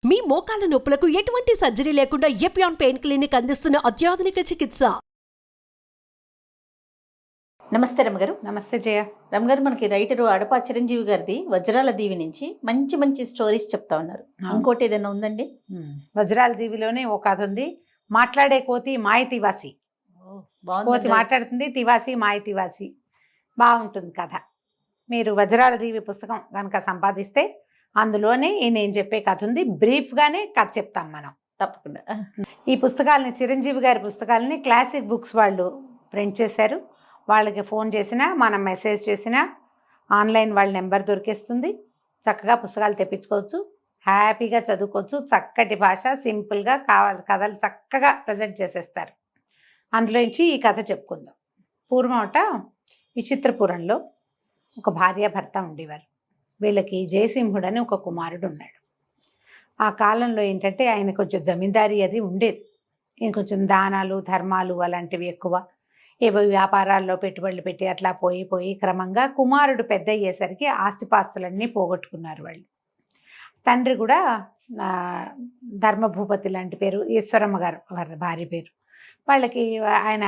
మీ మోకాల నొప్పులకు ఎటువంటి సర్జరీ లేకుండా ఎపియాన్ పెయిన్ క్లినిక్ అందిస్తున్న అత్యాధునిక చికిత్స. నమస్తే రమ్మగారు. నమస్తే జయ. రమ్మగారు, మనకి రైటరు అడప చిరంజీవి గారిది వజ్రాల దీవి నుంచి మంచి మంచి స్టోరీస్ చెప్తా ఉన్నారు. ఇంకోటి ఏదైనా ఉందండి? వజ్రాల దీవిలోనే ఒక కథ ఉంది. మాట్లాడే కోతి మాయ తివాసి. కోతి మాట్లాడుతుంది, తివాసి మాయ తివాసి. బాగుంటుంది కథ. మీరు వజ్రాల దీవి పుస్తకం కనుక సంపాదిస్తే అందులోనే నేను చెప్పే కథ ఉంది. బ్రీఫ్గానే కథ చెప్తాం మనం. తప్పకుండా. ఈ పుస్తకాలని, చిరంజీవి గారి పుస్తకాలని క్లాసిక్ బుక్స్ వాళ్ళు ప్రింట్ చేశారు. వాళ్ళకి ఫోన్ చేసినా, మనం మెసేజ్ చేసినా ఆన్లైన్ వాళ్ళ నెంబర్ దొరికేస్తుంది. చక్కగా పుస్తకాలు తెప్పించుకోవచ్చు, హ్యాపీగా చదువుకోవచ్చు. చక్కటి భాష, సింపుల్గా కావాలి కథలు చక్కగా ప్రజెంట్ చేసేస్తారు. అందులోంచి ఈ కథ చెప్పుకుందాం. పూర్వమట విచిత్రపురంలో ఒక భార్యాభర్త ఉండేవారు. వీళ్ళకి జయసింహుడు అని ఒక కుమారుడు ఉన్నాడు. ఆ కాలంలో ఏంటంటే ఆయన కొంచెం జమీందారీ అది ఉండేది. ఈయన కొంచెం దానాలు ధర్మాలు అలాంటివి ఎక్కువ. ఏవో వ్యాపారాల్లో పెట్టుబడులు పెట్టి అట్లా పోయి క్రమంగా కుమారుడు పెద్ద అయ్యేసరికి ఆస్తిపాస్తులన్నీ పోగొట్టుకున్నారు వాళ్ళు. తండ్రి కూడా ధర్మభూపతి లాంటి పేరు, ఈశ్వరమ్మ గారు వారి భార్య పేరు. వాళ్ళకి ఆయన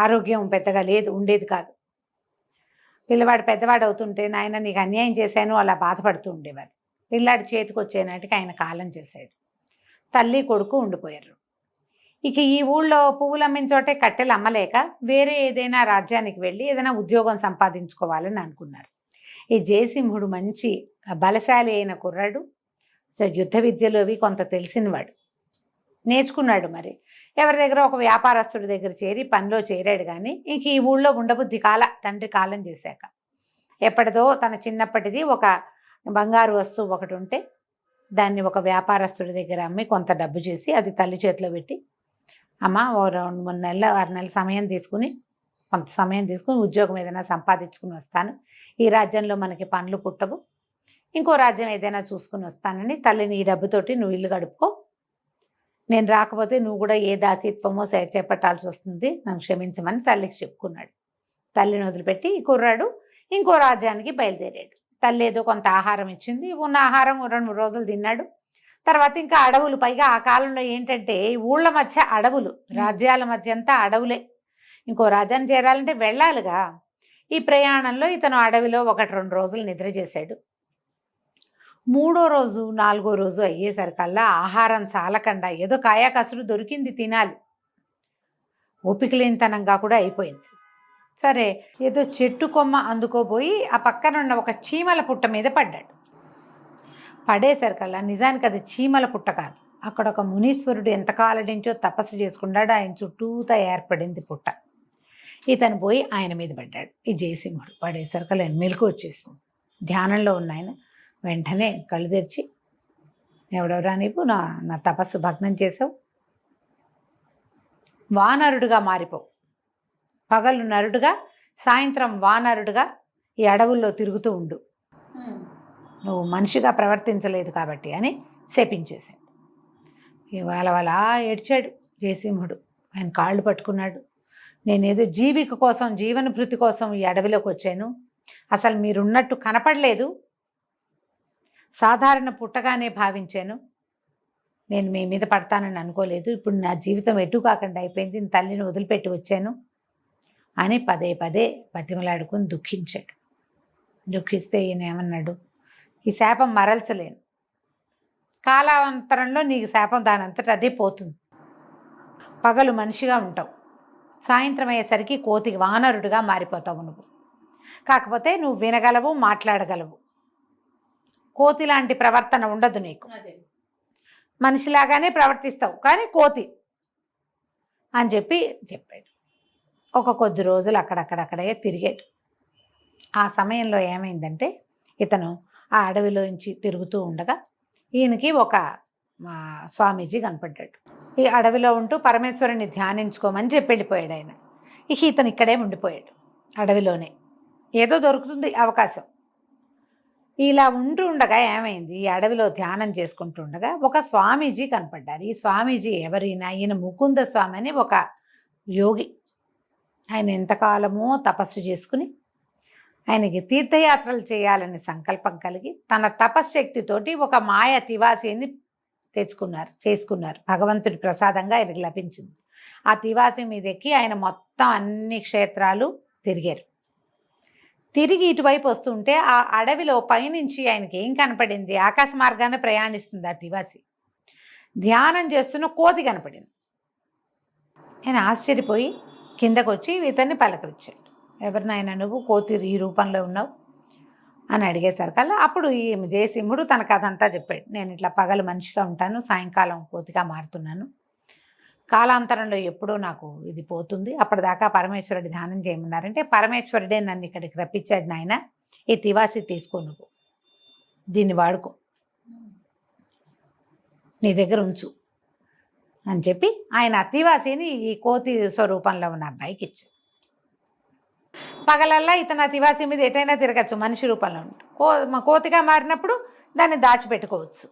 ఆరోగ్యం పెద్దగా ఉండేది కాదు. పిల్లవాడు పెద్దవాడు అవుతుంటే నాయన నీకు అన్యాయం చేశాను అలా బాధపడుతూ ఉండేవారు. పిల్లాడి చేతికి వచ్చేనాటికి ఆయన కాలం చేశాడు. తల్లి కొడుకు ఉండిపోయారు. ఇక ఈ ఊళ్ళో పువ్వులు అమ్మిన చోటే కట్టెలు అమ్మలేక వేరే ఏదైనా రాజ్యానికి వెళ్ళి ఏదైనా ఉద్యోగం సంపాదించుకోవాలని అనుకున్నారు. ఈ జయసింహుడు మంచి బలశాలి అయిన కుర్రాడు. సో యుద్ధ విద్యలు అవి కొంత తెలిసినవాడు, నేర్చుకున్నాడు. మరి ఎవరి దగ్గర ఒక వ్యాపారస్తుడి దగ్గర చేరి పనిలో చేరాడు. కానీ ఇంక ఈ ఊళ్ళో ఉండబుద్ధి తండ్రి కాలం చేశాక. ఎప్పటిదో తన చిన్నప్పటిది ఒక బంగారు వస్తువు ఒకటి ఉంటే దాన్ని ఒక వ్యాపారస్తుడి దగ్గర అమ్మి కొంత డబ్బు చేసి అది తల్లి చేతిలో పెట్టి, అమ్మ ఓ 2-3 నెలలు 6 నెలల సమయం తీసుకుని కొంత సమయం తీసుకుని ఉద్యోగం ఏదైనా సంపాదించుకుని వస్తాను. ఈ రాజ్యంలో మనకి పనులు పుట్టవు, ఇంకో రాజ్యం ఏదైనా చూసుకుని వస్తానని తల్లిని ఈ డబ్బుతోటి నువ్వు ఇల్లు గడుపుకో, నేను రాకపోతే నువ్వు కూడా ఏ దాసీత్వమో చేపట్టాల్సి వస్తుంది, నన్ను క్షమించమని తల్లికి చెప్పుకున్నాడు. తల్లిని వదిలిపెట్టి ఈ కుర్రాడు ఇంకో రాజ్యానికి బయలుదేరాడు. తల్లి ఏదో కొంత ఆహారం ఇచ్చింది. ఉన్న ఆహారం 2-3 రోజులు తిన్నాడు. తర్వాత ఇంకా అడవులు, పైగా ఆ కాలంలో ఏంటంటే ఊళ్ళ మధ్య అడవులు, రాజ్యాల మధ్య అంతా అడవులే. ఇంకో రాజ్యాన్ని చేరాలంటే వెళ్ళాలిగా. ఈ ప్రయాణంలో ఇతను అడవిలో 1-2 రోజులు నిద్ర చేశాడు. 3వ రోజు 4వ రోజు అయ్యేసరికల్లా ఆహారం చాలకుండా ఏదో కాయాకసురు దొరికింది తినాలి, ఓపిక లేనితనంగా కూడా అయిపోయింది. సరే ఏదో చెట్టు కొమ్మ అందుకోబోయి ఆ పక్కనున్న ఒక చీమల పుట్ట మీద పడ్డాడు. పడేసరికల్లా నిజానికి అది చీమల పుట్ట కాదు, అక్కడ ఒక మునీశ్వరుడు ఎంతకాలం నుంచో తపస్సు చేసుకున్నాడు. ఆయన చుట్టూతా ఏర్పడింది పుట్ట. ఇతను పోయి ఆయన మీద పడ్డాడు. ఈ జయసింహుడు పడేసరికల్లా మెలకు వచ్చేసింది. ధ్యానంలో ఉన్న ఆయన వెంటనే కళ్ళు తెరిచి, ఎవడెవరా నీవు, నా తపస్సు భగ్నం చేసావు, వానరుడుగా మారిపోవు, పగలు నరుడుగా సాయంత్రం వానరుడుగా ఈ అడవుల్లో తిరుగుతూ ఉండు, నువ్వు మనిషిగా ప్రవర్తించలేదు కాబట్టి అని శపించేశాడు. ఇవాళ అలా ఏడ్చాడు జయసింహుడు. ఆయన కాళ్ళు పట్టుకున్నాడు. నేనేదో జీవిక కోసం, జీవనభృతి కోసం ఈ అడవిలోకి వచ్చాను, అసలు మీరున్నట్టు కనపడలేదు, సాధారణ పుట్టగానే భావించాను, నేను మీ మీద పడతానని అనుకోలేదు, ఇప్పుడు నా జీవితం ఎటు కాకుండా అయిపోయింది, తల్లిని వదిలిపెట్టి వచ్చాను అని పదే బతిమలాడుకుని దుఃఖించాడు. దుఃఖిస్తే ఈయన ఏమన్నాడు, ఈ శాపం మరల్చలేను, కాలాంతరంలో నీకు శాపం దానంతట అదే పోతుంది, పగలు మనిషిగా ఉంటావు, సాయంత్రం అయ్యేసరికి కోతికి వానరుడుగా మారిపోతావు నువ్వు, కాకపోతే నువ్వు వినగలవు, మాట్లాడగలవు, కోతి లాంటి ప్రవర్తన ఉండదు నీకు, మనిషిలాగానే ప్రవర్తిస్తావు కానీ కోతి అని చెప్పాడు. కొద్ది రోజులు అక్కడక్కడే తిరిగాడు. ఆ సమయంలో ఏమైందంటే ఇతను ఆ అడవిలోంచి తిరుగుతూ ఉండగా ఈయనకి ఒక స్వామీజీ కనపడ్డాడు. ఈ అడవిలో ఉంటూ పరమేశ్వరుని ధ్యానించుకోమని చెప్పి వెళ్ళిపోయాడు ఆయన. ఇతను ఇక్కడే ఉండిపోయాడు అడవిలోనే. ఏదో దొరుకుతుంది అవకాశం. ఇలా ఉంటూ ఉండగా ఏమైంది, ఈ అడవిలో ధ్యానం చేసుకుంటూ ఉండగా ఒక స్వామీజీ కనపడ్డారు. ఈ స్వామీజీ ఎవరైనా, ఈయన ముకుంద స్వామి అని ఒక యోగి. ఆయన ఎంతకాలమో తపస్సు చేసుకుని ఆయనకి తీర్థయాత్రలు చేయాలని సంకల్పం కలిగి తన తపశ్శక్తితోటి ఒక మాయ తివాసిని చేసుకున్నారు. భగవంతుడి ప్రసాదంగా ఆయనకి లభించింది. ఆ తివాసి మీద ఎక్కి ఆయన మొత్తం అన్ని క్షేత్రాలు తిరిగారు. తిరిగి ఇటువైపు వస్తుంటే ఆ అడవిలో పైనుంచి ఆయనకి ఏం కనపడింది? ఆకాశ మార్గాన్ని ప్రయాణిస్తుంది ఆ తివాసి. ధ్యానం చేస్తున్న కోతి కనపడింది. ఆయన ఆశ్చర్యపోయి కిందకు వచ్చి ఇతన్ని పలకరించాడు. ఎవరు నాయన నువ్వు? కోతి ఈ రూపంలో ఉన్నావు అని అడిగేసరికల్లా అప్పుడు ఈ జయసింహుడు తన కథ అంతా చెప్పాడు. నేను ఇట్లా పగలు మనిషిగా ఉంటాను, సాయంకాలం కోతిగా మారుతున్నాను. కాలాంతరంలో ఎప్పుడో నాకు ఇది పోతుంది. అప్పటిదాకా పరమేశ్వరుడి ధ్యానం చేయమన్నారంటే పరమేశ్వరుడే నన్ను ఇక్కడికి రప్పించాడు. నాయన ఈ తివాసి తీసుకో, నువ్వు దీన్ని వాడుకో, నీ దగ్గర ఉంచు అని చెప్పి ఆయన అతివాసిని ఈ కోతి స్వరూపంలో ఉన్న అబ్బాయికి ఇచ్చాడు. పగలల్లా ఇతను అతివాసి మీద ఎటైనా తిరగచ్చు, మనిషి రూపంలో ఉంటుంది. కోతిగా మారినప్పుడు దాన్ని దాచిపెట్టుకోవచ్చు.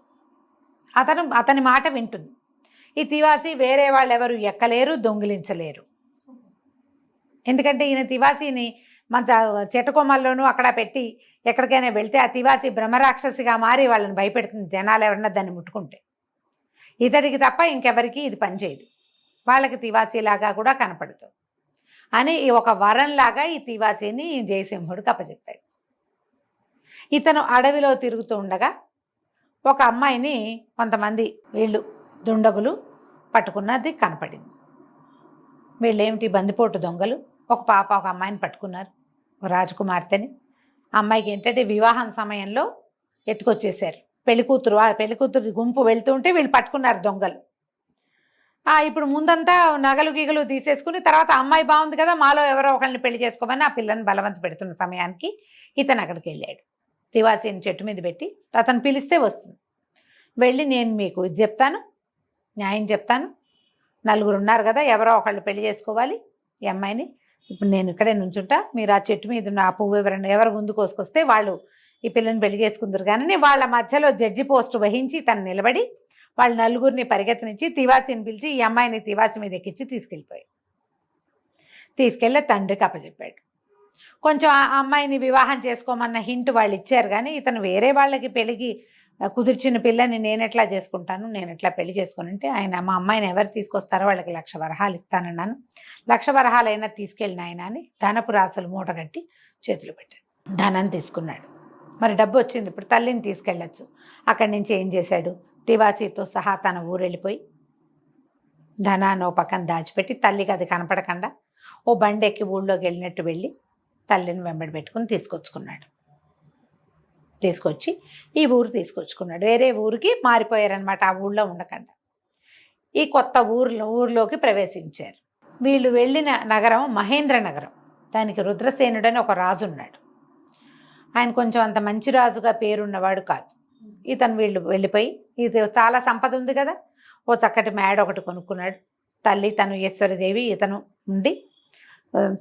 అతని మాట వింటుంది. ఈ తివాసి వేరే వాళ్ళు ఎవరు ఎక్కలేరు, దొంగిలించలేరు. ఎందుకంటే ఈయన తివాసిని మన చెట్టకొమ్మల్లోనూ అక్కడ పెట్టి ఎక్కడికైనా వెళ్తే ఆ తివాసి బ్రహ్మరాక్షసిగా మారి వాళ్ళని భయపెడుతుంది, జనాలు ఎవరన్నా దాన్ని ముట్టుకుంటే. ఇతడికి తప్ప ఇంకెవరికి ఇది పనిచేయదు, వాళ్ళకి తివాసీలాగా కూడా కనపడుతుంది అని ఒక వరంలాగా ఈ తివాసీని జయసింహుడికి అప్పచెప్పాడు. ఇతను అడవిలో తిరుగుతూ ఉండగా ఒక అమ్మాయిని కొంతమంది వీళ్ళు దుండగులు పట్టుకున్నది కనపడింది. వీళ్ళేమిటి బందిపోటు దొంగలు. ఒక అమ్మాయిని పట్టుకున్నారు, ఒక రాజకుమార్తెని. అమ్మాయికి ఏంటంటే వివాహం సమయంలో ఎత్తుకొచ్చేసారు. పెళ్లికూతురు గుంపు వెళ్తూ ఉంటే వీళ్ళు పట్టుకున్నారు దొంగలు. ఇప్పుడు ముందంతా నగలు గీగలు తీసేసుకుని తర్వాత అమ్మాయి బాగుంది కదా, మాలో ఎవరో ఒకరిని పెళ్లి చేసుకోమని ఆ పిల్లని బలవంత పెడుతున్న సమయానికి ఇతను అక్కడికి వెళ్ళాడు. తివాసిని చెట్టు మీద పెట్టి అతను పిలిస్తే వస్తుంది. వెళ్ళి నేను మీకు ఇది చెప్తాను, న్యాయం చెప్తాను, నలుగురు ఉన్నారు కదా, ఎవరో ఒకళ్ళు పెళ్లి చేసుకోవాలి ఈ అమ్మాయిని. ఇప్పుడు నేను ఇక్కడే నుంచుంటా, మీరు ఆ చెట్టు మీద ఉన్న ఆ పువ్వు ఎవరు ముందు కోసుకొస్తే వాళ్ళు ఈ పిల్లని పెళ్లి చేసుకుందరు. కానీ వాళ్ళ మధ్యలో జడ్జి పోస్టు వహించి తను నిలబడి వాళ్ళు నలుగురిని పరిగెత్తనిచ్చి తివాసిని పిలిచి ఈ అమ్మాయిని తివాసి మీద ఎక్కించి తీసుకెళ్ళి తండ్రికి అప్పచెప్పాడు. కొంచెం ఆ అమ్మాయిని వివాహం చేసుకోమన్న హింట్ వాళ్ళు ఇచ్చారు. కానీ ఇతను వేరే వాళ్ళకి పెళ్ళికి కుదిర్చిన పిల్లని నేను ఎట్లా చేసుకుంటాను, నేను ఎట్లా పెళ్లి చేసుకుని ఆయన మా అమ్మాయిని ఎవరు తీసుకొస్తారో వాళ్ళకి 1,00,000 వరహాలు ఇస్తానన్నాను, 1,00,000 వరహాలైనా తీసుకెళ్ళిన ఆయన అని ధనపు రాసులు మూట కట్టి చేతులు పెట్టాడు. ధనం తీసుకున్నాడు. మరి డబ్బు వచ్చింది, ఇప్పుడు తల్లిని తీసుకెళ్ళచ్చు. అక్కడి నుంచి ఏం చేశాడు? తివాసీతో సహా తన ఊరు వెళ్ళిపోయి ధనాన్ని ఓ పక్కన దాచిపెట్టి తల్లికి అది కనపడకుండా ఓ బండి ఎక్కి ఊళ్ళోకి వెళ్ళినట్టు వెళ్ళి తల్లిని వెంబడి పెట్టుకుని తీసుకొచ్చి ఈ ఊరు తీసుకొచ్చుకున్నాడు. వేరే ఊరికి మారిపోయారనమాట, ఆ ఊళ్ళో ఉండకుండా. ఈ కొత్త ఊర్లోకి ప్రవేశించారు. వీళ్ళు వెళ్ళిన నగరం మహేంద్ర నగరం. దానికి రుద్రసేనుడని ఒక రాజు ఉన్నాడు. ఆయన కొంచెం అంత మంచి రాజుగా పేరున్నవాడు కాదు. వీళ్ళు వెళ్ళిపోయి ఇది చాలా సంపద ఉంది కదా, ఓ చక్కటి మేడ ఒకటి కొనుక్కున్నాడు. తల్లి తను ఈశ్వరదేవి ఇతను ఉండి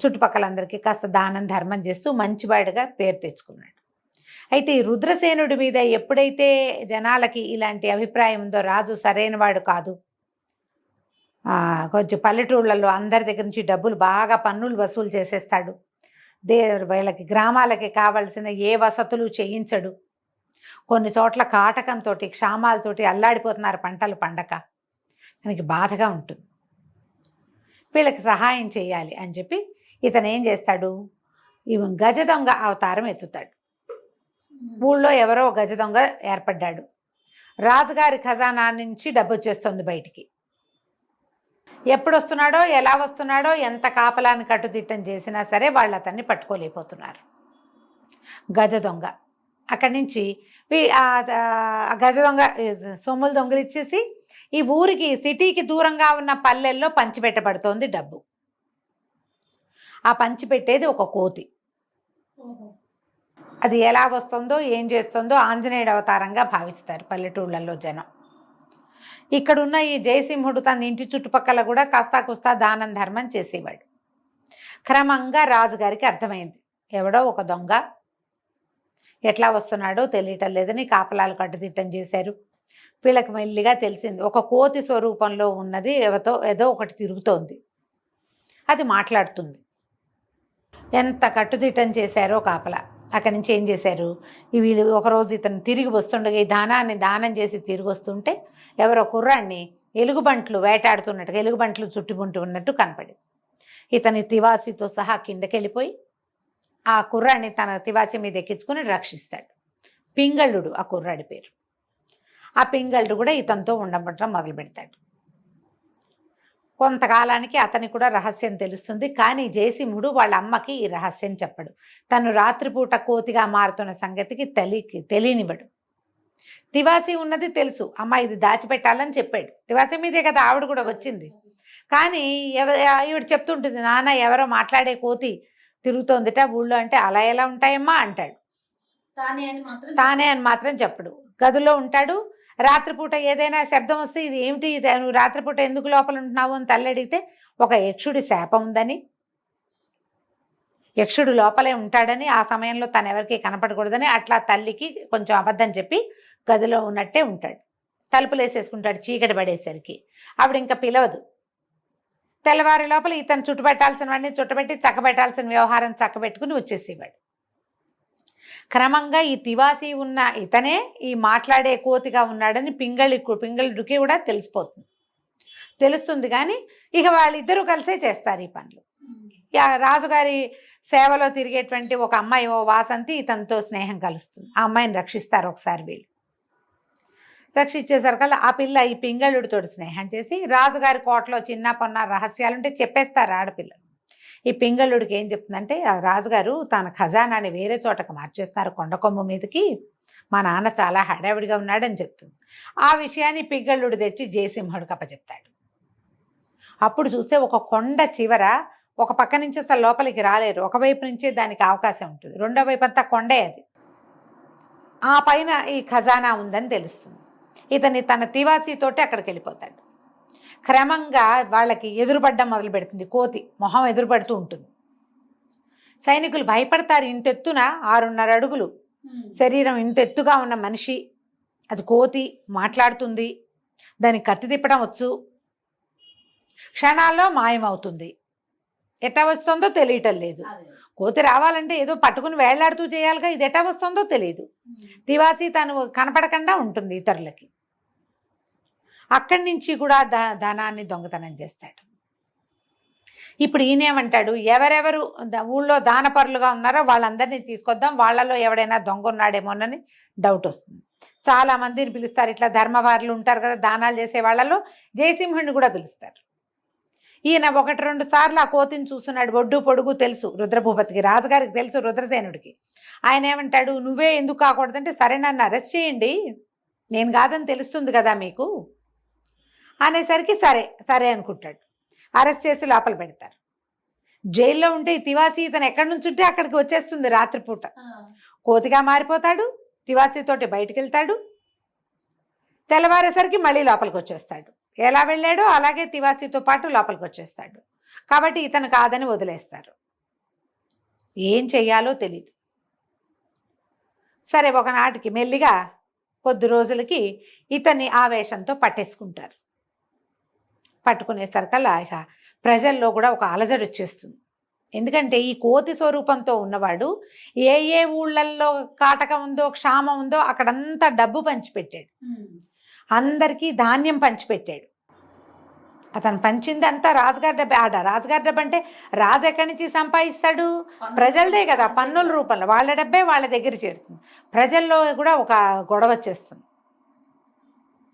చుట్టుపక్కలందరికీ కాస్త దానం ధర్మం చేస్తూ మంచివాడిగా పేరు తెచ్చుకున్నాడు. అయితే ఈ రుద్రసేనుడి మీద ఎప్పుడైతే జనాలకి ఇలాంటి అభిప్రాయం ఉందో, రాజు సరైనవాడు కాదు, కొంచెం పల్లెటూళ్ళల్లో అందరి దగ్గర నుంచి డబ్బులు బాగా పన్నులు వసూలు చేసేస్తాడు, వీళ్ళకి గ్రామాలకి కావలసిన ఏ వసతులు చేయించడు, కొన్ని చోట్ల కాటకంతో క్షామాలతోటి అల్లాడిపోతున్నారు పంటలు పండక, దానికి బాధగా ఉంటుంది. వీళ్ళకి సహాయం చేయాలి అని చెప్పి ఇతను ఏం చేస్తాడు? గజ దొంగ అవతారం ఎత్తుతాడు. ఊళ్ళో ఎవరో గజ దొంగ ఏర్పడ్డాడు. రాజుగారి ఖజానా నుంచి డబ్బు వచ్చేస్తుంది బయటికి. ఎప్పుడు వస్తున్నాడో, ఎలా వస్తున్నాడో, ఎంత కాపలాన్ని కట్టుదిట్టం చేసినా సరే వాళ్ళు అతన్ని పట్టుకోలేకపోతున్నారు. గజ దొంగ అక్కడి నుంచి గజ దొంగ సొమ్ములు దొంగలిచ్చేసి ఈ ఊరికి సిటీకి దూరంగా ఉన్న పల్లెల్లో పంచిపెట్టబడుతోంది డబ్బు. ఆ పంచిపెట్టేది ఒక కోతి. అది ఎలా వస్తుందో ఏం చేస్తుందో ఆంజనేయుడు అవతారంగా భావిస్తారు పల్లెటూళ్ళల్లో జనం. ఇక్కడున్న ఈ జయసింహుడు తన ఇంటి చుట్టుపక్కల కూడా కాస్తా కుస్తా దానం ధర్మం చేసేవాడు. క్రమంగా రాజుగారికి అర్థమైంది, ఎవడో ఒక దొంగ ఎట్లా వస్తున్నాడో తెలియటం లేదని కాపలాలు కట్టుదిట్టం చేశారు. వీళ్ళకి మెల్లిగా తెలిసింది, ఒక కోతి స్వరూపంలో ఉన్నది ఏదో ఒకటి తిరుగుతోంది, అది మాట్లాడుతుంది. ఎంత కట్టుదిట్టం చేశారో కాపలా. అక్కడి నుంచి ఏం చేశారు, వీళ్ళు ఒకరోజు ఇతను తిరిగి వస్తుండగా ఈ దానాన్ని దానం చేసి తిరిగి వస్తుంటే ఎవరో కుర్రాన్ని ఎలుగుబంట్లు వేటాడుతున్నట్టుగా ఎలుగుబంట్లు చుట్టుకుంటూ ఉన్నట్టు కనపడింది. ఇతని తివాసితో సహా కిందకి వెళ్ళిపోయి ఆ కుర్రాన్ని తన తివాసి మీద ఎక్కించుకొని రక్షిస్తాడు. పింగళుడు ఆ కుర్రాడి పేరు. ఆ పింగళుడు కూడా ఇతనితో ఉండబట్టడం మొదలు పెడతాడు. కొంతకాలానికి అతనికి కూడా రహస్యం తెలుస్తుంది. కానీ జయసింహుడు వాళ్ళ అమ్మకి ఈ రహస్యం చెప్పడు. తను రాత్రిపూట కోతిగా మారుతున్న సంగతికి తెలియనివ్వడు. తివాసి ఉన్నది తెలుసు, అమ్మ ఇది దాచిపెట్టాలని చెప్పాడు. తివాసి మీదే కదా ఆవిడ కూడా వచ్చింది. కానీ ఈవిడ చెప్తుంటుంది, నాన్న ఎవరో మాట్లాడే కోతి తిరుగుతోందిట ఊళ్ళో. అంటే అలా ఎలా ఉంటాయమ్మా అంటాడు. తానే అని మాత్రం చెప్పడు. గదిలో ఉంటాడు. రాత్రిపూట ఏదైనా శబ్దం వస్తే ఇది ఏమిటి, నువ్వు రాత్రిపూట ఎందుకు లోపల ఉంటున్నావు అని తల్లి అడిగితే ఒక యక్షుడి శాపం ఉందని, యక్షుడు లోపలే ఉంటాడని, ఆ సమయంలో తను ఎవరికి కనపడకూడదని అట్లా తల్లికి కొంచెం అబద్ధం చెప్పి గదిలో ఉన్నట్టే ఉంటాడు. తలుపులు వేసేసుకుంటాడు చీకటి పడేసరికి. ఆవిడ ఇంకా పిలవదు. తెల్లవారి లోపల ఇతను చుట్టుపెట్టాల్సినవన్నీ చుట్టబెట్టి చక్కబెట్టాల్సిన వ్యవహారం చక్కబెట్టుకుని వచ్చేసేవాడు. క్రమంగా ఈ తివాసి ఉన్న ఇతనే ఈ మాట్లాడే కోతిగా ఉన్నాడని పింగళుడికి కూడా తెలుస్తుంది. కానీ ఇక వాళ్ళిద్దరూ కలిసే చేస్తారు ఈ పనులు. రాజుగారి సేవలో తిరిగేటువంటి ఒక అమ్మాయి, ఓ వాసంతి, ఇతనితో స్నేహం కలుస్తుంది. ఆ అమ్మాయిని రక్షిస్తారు ఒకసారి వీళ్ళు. రక్షించేసరికల్లా ఆ పిల్ల ఈ పింగళుడితో స్నేహం చేసి రాజుగారి కోటలో చిన్న పొన్న రహస్యాలుంటే చెప్పేస్తారు ఆడపిల్లలు. ఈ పింగళుడికి ఏం చెప్తుందంటే, రాజుగారు తన ఖజానాని వేరే చోటకు మార్చేస్తున్నారు కొండకొమ్మ మీదకి, మా నాన్న చాలా హడావిడిగా ఉన్నాడని చెప్తుంది. ఆ విషయాన్ని పింగళుడు తెచ్చి జయసింహుడికి అప్పచెప్తాడు. అప్పుడు చూస్తే ఒక కొండ చివర ఒక పక్క నుంచి అసలు లోపలికి రాలేరు, ఒకవైపు నుంచే దానికి అవకాశం ఉంటుంది, రెండో వైపు అంతా కొండే అది. ఆ పైన ఈ ఖజానా ఉందని తెలుస్తుంది. ఇతన్ని తన తివాసీతోటి అక్కడికి వెళ్ళిపోతాడు. క్రమంగా వాళ్ళకి ఎదురుపడ్డం మొదలు పెడుతుంది. కోతి మొహం ఎదురుపడుతూ ఉంటుంది. సైనికులు భయపడతారు. ఇంతెత్తున 6.5 అడుగులు శరీరం, ఇంతెత్తుగా ఉన్న మనిషి, అది కోతి, మాట్లాడుతుంది, దానికి కత్తి తిప్పడం వచ్చు, క్షణాల్లో మాయమవుతుంది. ఎట్టా వస్తుందో తెలియటం లేదు. కోతి రావాలంటే ఏదో పట్టుకుని వేళ్లాడుతూ చేయాలిగా, ఇది ఎట్టా వస్తుందో తెలియదు. తివాసి తను కనపడకుండా ఉంటుంది ఇతరులకి. అక్కడి నుంచి కూడా ధనాన్ని దొంగతనం చేస్తాడు. ఇప్పుడు ఈయనేమంటాడు, ఎవరెవరు ఊళ్ళో దానపరులుగా ఉన్నారో వాళ్ళందరినీ తీసుకొద్దాం, వాళ్ళలో ఎవడైనా దొంగ ఉన్నాడేమోనని డౌట్ వస్తుంది. చాలా మందిని పిలుస్తారు. ఇట్లా ధర్మవారులు ఉంటారు కదా దానాలు చేసే వాళ్ళలో, జయసింహుడిని కూడా పిలుస్తారు. ఈయన 1-2 సార్లు ఆ కోతిని చూస్తున్నాడు. ఒడ్డు పొడుగు తెలుసు రుద్రభూపతికి, రాజుగారికి తెలుసు రుద్రసేనుడికి. ఆయన ఏమంటాడు, నువ్వే ఎందుకు కాకూడదంటే, సరే నన్ను అరెస్ట్ చేయండి, నేను కాదని తెలుస్తుంది కదా మీకు అనేసరికి సరే అనుకుంటాడు. అరెస్ట్ చేసి లోపల పెడతారు. జైల్లో ఉంటే ఈ తివాసి ఇతను ఎక్కడి నుంచి ఉంటే అక్కడికి వచ్చేస్తుంది రాత్రిపూట. కోతిగా మారిపోతాడు, తివాసితోటి బయటికి వెళ్తాడు, తెల్లవారేసరికి మళ్ళీ లోపలికి వచ్చేస్తాడు. ఎలా వెళ్ళాడో అలాగే తివాసితో పాటు లోపలికి వచ్చేస్తాడు. కాబట్టి ఇతను కాదని వదిలేస్తారు. ఏం చెయ్యాలో తెలీదు. సరే, ఒకనాటికి మెల్లిగా కొద్ది రోజులకి ఇతన్ని ఆవేశంతో పట్టేసుకుంటారు. పట్టుకునేసరికల్లా ఇక ప్రజల్లో కూడా ఒక అలజడి వచ్చేస్తుంది. ఎందుకంటే ఈ కోతి స్వరూపంతో ఉన్నవాడు ఏ ఊళ్ళల్లో కాటకం ఉందో, క్షామం ఉందో అక్కడంతా డబ్బు పంచిపెట్టాడు, అందరికీ ధాన్యం పంచిపెట్టాడు. అతను పంచింది అంతా రాజుగారి డబ్బే. రాజుగారి డబ్బు అంటే రాజు ఎక్కడి నుంచి సంపాదిస్తాడు? ప్రజలదే కదా, పన్నుల రూపంలో వాళ్ళ డబ్బే వాళ్ళ దగ్గర చేరుతుంది. ప్రజల్లో కూడా ఒక గొడవ వచ్చేస్తుంది.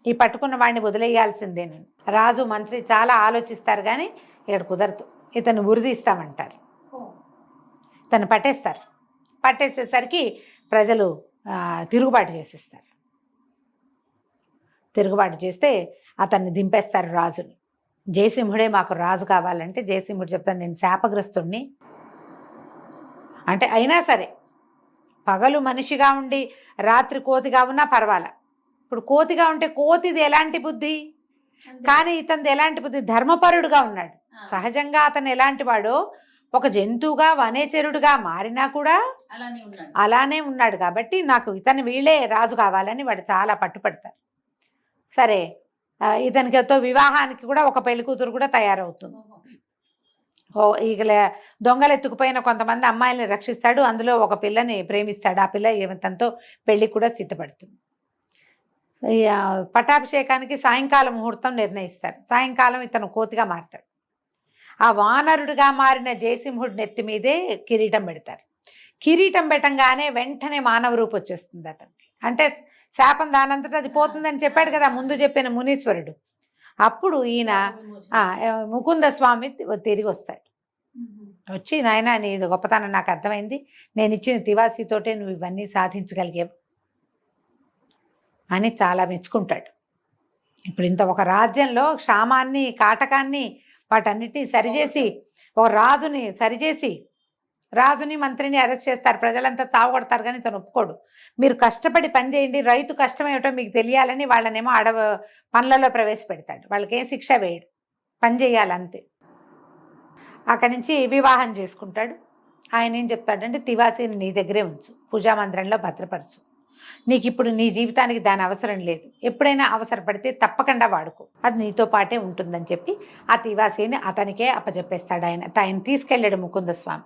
ఈ పట్టుకున్న వాడిని వదిలేయాల్సిందేనని రాజు మంత్రి చాలా ఆలోచిస్తారు. కానీ ఇక్కడ కుదరదు, ఇతను ఉరిదీస్తామంటారు. ఇతను పట్టేస్తారు. పట్టేసేసరికి ప్రజలు తిరుగుబాటు చేసేస్తారు. తిరుగుబాటు చేస్తే అతన్ని దింపేస్తారు రాజుని. జయసింహుడే మాకు రాజు కావాలంటే జయసింహుడు చెప్తాను, నేను శాపగ్రస్తుడిని అంటే. అయినా సరే పగలు మనిషిగా ఉండి రాత్రి కోతిగా ఉన్నా పర్వాలా. ఇప్పుడు కోతిగా ఉంటే కోతిది ఎలాంటి బుద్ధి, కానీ ఇతనిది ఎలాంటి బుద్ధి, ధర్మపరుడుగా ఉన్నాడు. సహజంగా అతను ఎలాంటి వాడో, ఒక జంతువుగా వనేచరుడుగా మారినా కూడా అలానే ఉన్నాడు. కాబట్టి నాకు ఇతను వీళ్ళే రాజు కావాలని వాడు చాలా పట్టుపడతారు. సరే, ఇతనితో వివాహానికి కూడా ఒక పెళ్లి కూతురు కూడా తయారవుతుంది. ఈగల దొంగలు ఎత్తుకుపోయిన కొంతమంది అమ్మాయిల్ని రక్షిస్తాడు. అందులో ఒక పిల్లని ప్రేమిస్తాడు. ఆ పిల్ల తనతో పెళ్లి కూడా సిద్ధపడుతుంది. పట్టాభిషేకానికి సాయంకాలం ముహూర్తం నిర్ణయిస్తారు. సాయంకాలం ఇతను కోతిగా మారుతాడు. ఆ వానరుడిగా మారిన జయసింహుడి నెత్తి మీదే కిరీటం పెడతారు. కిరీటం పెట్టంగానే వెంటనే మానవ రూపు వచ్చేస్తుంది అతనికి. అంటే శాపం దానంతటా అది పోతుందని చెప్పాడు కదా ముందు చెప్పిన మునీశ్వరుడు. అప్పుడు ఈయన ముకుంద స్వామి తిరిగి వస్తాడు. వచ్చి నాయన నీ గొప్పతనం నాకు అర్థమైంది, నేను ఇచ్చిన తివాసీతోటే నువ్వు ఇవన్నీ సాధించగలిగావు అని చాలా మెచ్చుకుంటాడు. ఇప్పుడు ఇంత ఒక రాజ్యంలో క్షామాన్ని కాటకాన్ని వాటన్నిటినీ సరిచేసి ఒక రాజుని సరిచేసి రాజుని మంత్రిని అరెస్ట్ చేస్తారు. ప్రజలంతా చావగొడతారు కానీ తను ఒప్పుకోడు. మీరు కష్టపడి పని చేయండి, రైతు కష్టం ఏమిటో మీకు తెలియాలని వాళ్ళనేమో పనులలో ప్రవేశపెడతాడు. వాళ్ళకి ఏం శిక్ష వేయడు, పని చేయాలంతే. అక్కడి నుంచి వివాహం చేసుకుంటాడు. ఆయన ఏం చెప్తాడంటే తివాసీని నీ దగ్గరే ఉంచు, పూజామందిరంలో భద్రపరచు, నీకు ఇప్పుడు నీ జీవితానికి దాని అవసరం లేదు, ఎప్పుడైనా అవసరపడితే తప్పకుండా వాడుకో, అది నీతో పాటే ఉంటుందని చెప్పి ఆ తివాసీని అతనికే అప్పచెప్పేస్తాడు. ఆయన తీసుకెళ్ళాడు ముకుంద స్వామి.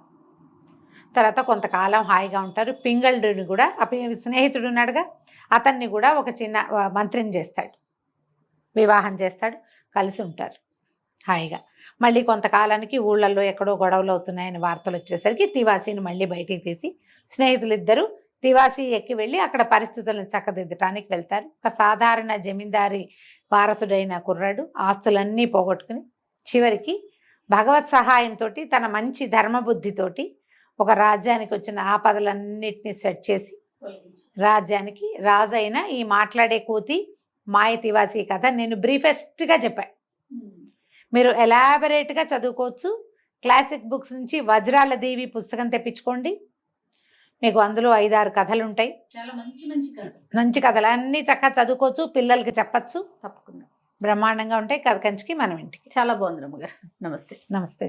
తర్వాత కొంతకాలం హాయిగా ఉంటారు. పింగళుడిని కూడా స్నేహితుడు ఉన్నాడుగా, అతన్ని కూడా ఒక చిన్న మంత్రిని చేస్తాడు, వివాహం చేస్తాడు, కలిసి ఉంటారు హాయిగా. మళ్ళీ కొంతకాలానికి ఊళ్ళల్లో ఎక్కడో గొడవలు అవుతున్నాయని వార్తలు వచ్చేసరికి తివాసీని మళ్ళీ బయటికి తీసి స్నేహితులిద్దరూ తివాసీ ఎక్కి వెళ్ళి అక్కడ పరిస్థితులను చక్కదిద్దటానికి వెళ్తారు. ఒక సాధారణ జమీందారి వారసుడైన కుర్రాడు ఆస్తులన్నీ పోగొట్టుకుని చివరికి భగవత్ సహాయంతో తన మంచి ధర్మబుద్ధితోటి ఒక రాజ్యానికి వచ్చిన ఆపదలన్నిటిని సెట్ చేసి రాజ్యానికి రాజు అయిన ఈ మాట్లాడే కోతి మాయ తివాసీ కథ నేను బ్రీఫెస్ట్గా చెప్పాను. మీరు ఎలాబరేట్గా చదువుకోవచ్చు. క్లాసిక్ బుక్స్ నుంచి వజ్రాల దేవి పుస్తకం తెప్పించుకోండి. మీకు అందులో 5-6 కథలు ఉంటాయి. చాలా మంచి కథలు అన్నీ చక్కగా చదువుకోవచ్చు, పిల్లలకి చెప్పచ్చు. తప్పకుండా బ్రహ్మాండంగా ఉంటాయి. కథ కంచికి మనం ఇంటికి. చాలా బాగుంది రమ్మగారు. నమస్తే. నమస్తే.